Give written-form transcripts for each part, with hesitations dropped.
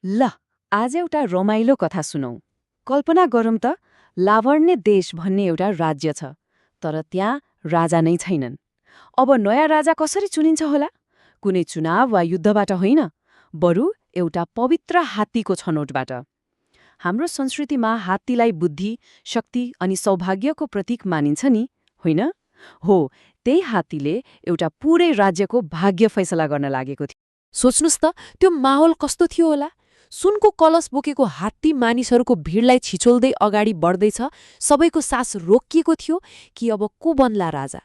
ल आज एउटा रमाइलो कथा सुनौ। कल्पना गरौँ त लावण्य देश भन्ने एउटा राज्य छ, तर त्यहाँ राजा नै छैनन्। अब नयाँ राजा कसरी चुनिन्छ होला? कुनै चुनाव वा युद्धबाट होइन, बरु एउटा पवित्र हात्तीको छनौटबाट। हाम्रो संस्कृतिमा हात्तीलाई बुद्धि, शक्ति अनि सौभाग्यको प्रतीक मानिन्छ नि, होइन? हो, त्यही हात्तीले एउटा पूरै राज्यको भाग्य फैसला गर्न लागेको थियो। सोच्नुस् त त्यो माहौल कस्तो थियो होला। सुनको कलश बोकेको हात्ती मानिसहरूको भिडलाई छिचोल्दै अगाडि बढ्दैछ। सबैको सास रोकिएको थियो कि अब को बन्ला राजा।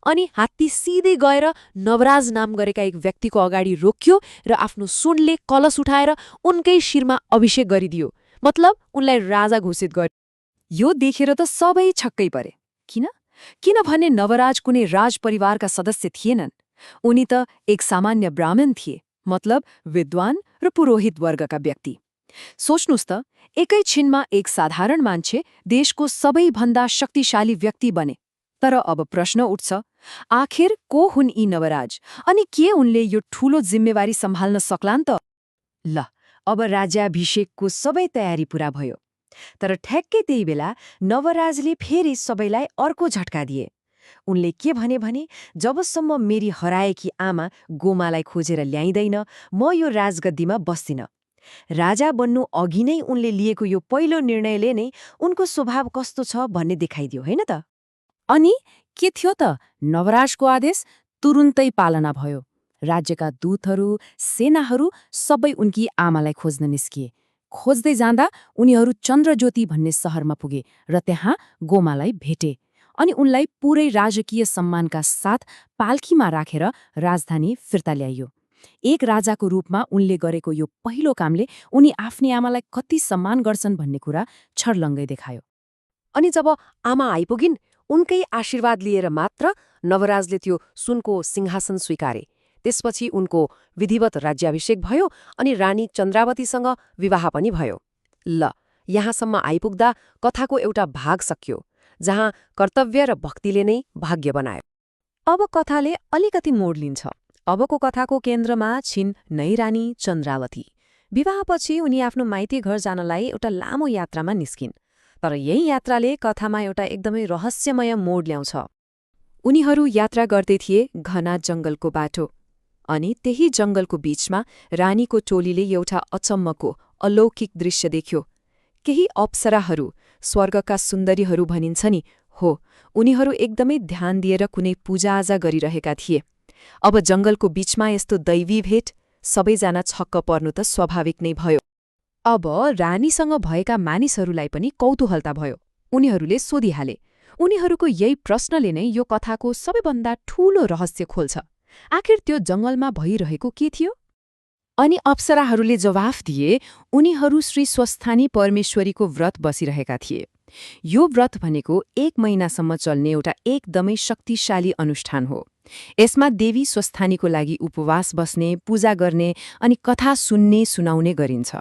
अनि हात्ती सिधै गएर नवराज नाम गरेका एक व्यक्तिको अगाडि रोक्यो र आफ्नो सुनले कलश उठाएर उनकै शिरमा अभिषेक गरिदियो। मतलब उनलाई राजा घोषित गर्यो। यो देखेर त सबै छक्कै परे। किनभने नवराज कुनै राजपरिवारका सदस्य थिएनन्। उनी त एक सामान्य ब्राह्मण थिए, मतलब विद्वान र पुरोहित वर्गका व्यक्ति। सोच्नुस् त, एकैछिनमा एक साधारण मान्छे देशको सबैभन्दा शक्तिशाली व्यक्ति बने। तर अब प्रश्न उठ्छ, आखिर को हुन् यी नवराज, अनि के उनले यो ठूलो जिम्मेवारी सम्हाल्न सक्लान् त? ल, अब राज्याभिषेकको सबै तयारी पूरा भयो। तर ठ्याक्कै त्यही बेला नवराजले फेरि सबैलाई अर्को झट्का दिए। उनले के भने जबसम्म मेरी हराएकी आमा गोमालाई खोजेर ल्याइँदैन, म यो राजगद्दीमा बस्दिन। राजा बन्नु अघि नै उनले लिएको यो पहिलो निर्णयले नै उनको स्वभाव कस्तो छ भन्ने देखाइदियो, होइन त? अनि के थियो त? नवराजको आदेश तुरुन्तै पालना भयो। राज्यका दूतहरू, सेनाहरू सबै उनकी आमालाई खोज्न निस्किए। खोज्दै जाँदा उनीहरू चन्द्रज्योति भन्ने सहरमा पुगे र त्यहाँ गोमालाई भेटे। अनि उनलाई पूरै राजकीय सम्मानका साथ पाल्कीमा राखेर राजधानी फिर्ता ल्याइयो। एक राजाको रूपमा उनले गरेको यो पहिलो कामले उनी आफ्नी आमालाई कति सम्मान गर्छन् भन्ने कुरा छर्लङ्गै देखायो। अनि जब आमा आइपुगिन्, उनकै आशीर्वाद लिएर मात्र नवराजले त्यो सुनको सिंहासन स्वीकारे। त्यसपछि उनको विधिवत राज्याभिषेक भयो अनि रानी चन्द्रावतीसँग विवाह पनि भयो। ल, यहाँसम्म आइपुग्दा कथाको एउटा भाग सकियो, जहाँ कर्तव्य र भक्तिले नै भाग्य बनायो। अब कथाले अलिकति मोड लिन्छ। अबको कथाको केन्द्रमा छिन् नै रानी चन्द्रावती। विवाहपछि उनी आफ्नो माइती घर जानलाई एउटा लामो यात्रामा निस्किन्। तर यही यात्राले कथामा एउटा एकदमै रहस्यमय मोड ल्याउँछ। उनीहरू यात्रा गर्दै थिए घना जङ्गलको बाटो। अनि त्यही जङ्गलको बीचमा रानीको टोलीले एउटा अचम्मको अलौकिक दृश्य देख्यो। केही अप्सराहरू, स्वर्गका सुन्दरीहरू भनिन्छ नि, हो, उनीहरू एकदमै ध्यान दिएर कुनै पूजाआजा गरिरहेका थिए। अब जङ्गलको बीचमा यस्तो दैवी भेट, सबैजना छक्क पर्नु त स्वाभाविक नै भयो। अब रानीसँग भएका मानिसहरूलाई पनि कौतूहलता भयो। उनीहरूले सोधिहाले। उनीहरूको यही प्रश्नले नै यो कथाको सबैभन्दा ठूलो रहस्य खोल्छ। आखिर त्यो जङ्गलमा भइरहेको के थियो? अनि अप्सराहरूले जवाफ दिए, उनीहरू श्री स्वस्थानी परमेश्वरीको व्रत बसिरहेका थिए। यो व्रत भनेको 1 महिनासम्म चल्ने एउटा एकदमै शक्तिशाली अनुष्ठान हो। यसमा देवी स्वस्थानीको लागि उपवास बस्ने, पूजा गर्ने अनि कथा सुन्ने सुनाउने गरिन्छ।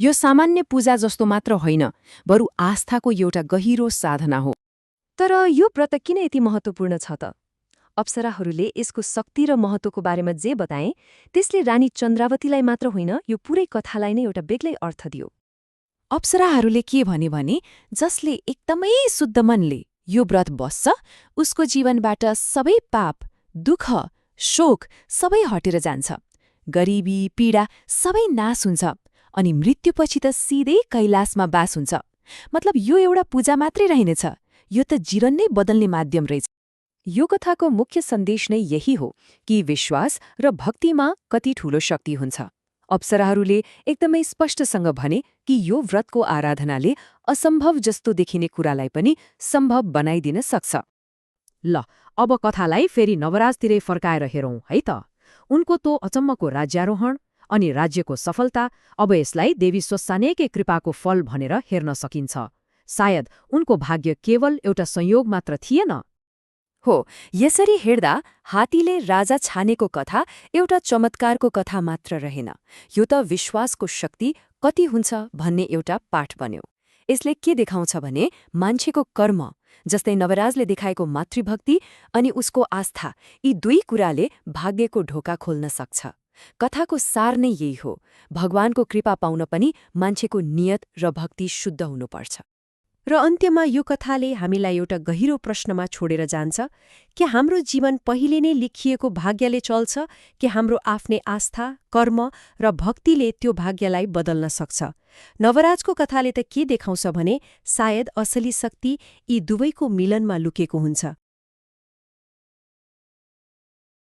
यो सामान्य पूजा जस्तो मात्र होइन, बरु आस्थाको एउटा गहिरो साधना हो। तर यो व्रत किन यति महत्त्वपूर्ण छ त? अप्सराहरूले यसको शक्ति र महत्त्वको बारेमा जे बताए, त्यसले रानी चन्द्रावतीलाई मात्र होइन, यो पुरै कथालाई नै एउटा बेग्लै अर्थ दियो। अप्सराहरूले के भने जसले एकदमै शुद्ध मनले यो व्रत बस्छ, उसको जीवनबाट सबै पाप, दुःख, शोक सबै हटेर जान्छ। गरिबी, पीडा सबै नाश हुन्छ अनि मृत्युपछि त सिधै कैलाशमा बास हुन्छ। मतलब यो एउटा पूजा मात्रै रहेनछ, यो त जीवन नै बदल्ने माध्यम रहेछ। यो कथाको मुख्य सन्देश नै यही हो कि विश्वास र भक्तिमा कति ठूलो शक्ति हुन्छ। अप्सराहरूले एकदमै स्पष्टसँग भने कि यो व्रतको आराधनाले असम्भव जस्तो देखिने कुरालाई पनि सम्भव बनाइदिन सक्छ। ल, अब कथालाई फेरि नवराजतिरै फर्काएर हेरौँ है त। उनको तो अचम्मको राज्यारोहण अनि राज्यको सफलता, अब यसलाई देवी स्वस्थानीकै कृपाको फल भनेर हेर्न सकिन्छ। सायद उनको भाग्य केवल एउटा संयोग मात्र थिएन। हो, यसरी हेर्दा हात्तीले राजा छानेको कथा एउटा चमत्कारको कथा मात्र रहेन। यो त विश्वासको शक्ति कति हुन्छ भन्ने एउटा पाठ बन्यो। यसले के देखाउँछ भने मान्छेको कर्म, जस्तै नवराजले देखाएको मातृभक्ति अनि उसको आस्था, यी दुई कुराले भाग्यको ढोका खोल्न सक्छ। कथाको सार नै यही हो, भगवानको कृपा पाउन पनि मान्छेको नियत र भक्ति शुद्ध हुनुपर्छ। र अन्त्यमा यो कथाले हामीलाई एउटा गहिरो प्रश्नमा छोडेर जान्छ, के हाम्रो जीवन पहिले नै लेखिएको भाग्यले चल्छ, कि हाम्रो आफ्नै आस्था, कर्म र भक्तिले त्यो भाग्यलाई बदल्न सक्छ? नवराजको कथाले त के देखाउँछ भने सायद असली शक्ति यी दुवैको मिलनमा लुकेको हुन्छ।